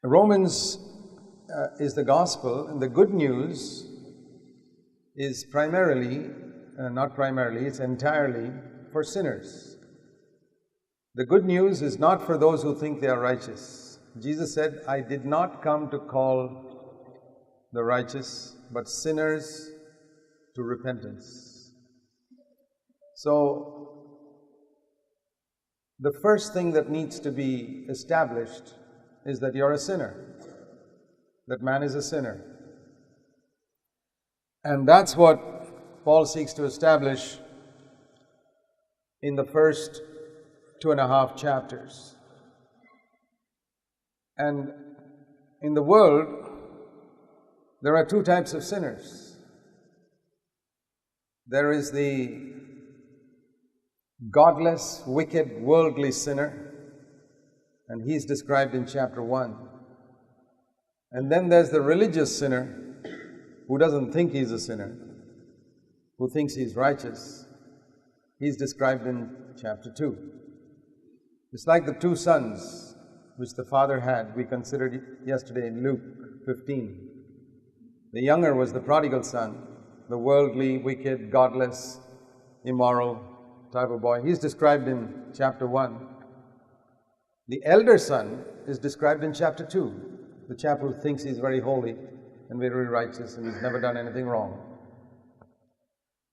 Romans is the gospel, and the good news is it's entirely for sinners. The good news is not for those who think they are righteous. Jesus said, I did not come to call the righteous, but sinners to repentance. So, the first thing that needs to be established is that you're a sinner, that man is a sinner. And that's what Paul seeks to establish in the first 2.5 chapters. And in the world, there are 2 types of sinners. There is the godless, wicked, worldly sinner, and he's described in chapter 1. And then there's the religious sinner who doesn't think he's a sinner, who thinks he's righteous. He's described in chapter 2. It's like the 2 sons which the father had. We considered it yesterday in Luke 15. The younger was the prodigal son, the worldly, wicked, godless, immoral type of boy. He's described in chapter 1. The elder son is described in chapter 2, the chap who thinks he's very holy and very righteous and he's never done anything wrong.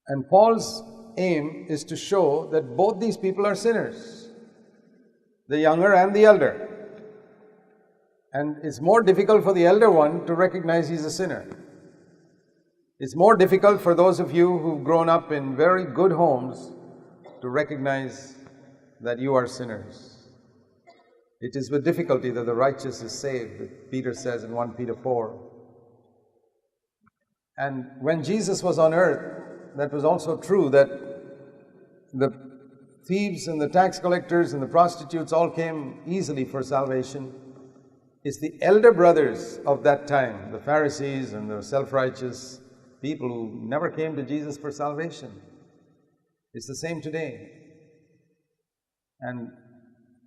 And Paul's aim is to show that both these people are sinners, the younger and the elder. And it's more difficult for the elder one to recognize he's a sinner. It's more difficult for those of you who've grown up in very good homes to recognize that you are sinners. It is with difficulty that the righteous is saved, Peter says in 1 Peter 4. And when Jesus was on earth, that was also true, that the thieves and the tax collectors and the prostitutes all came easily for salvation. It's the elder brothers of that time, the Pharisees and the self-righteous people who never came to Jesus for salvation. It's the same today. And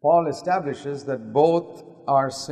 Paul establishes that both are sinners.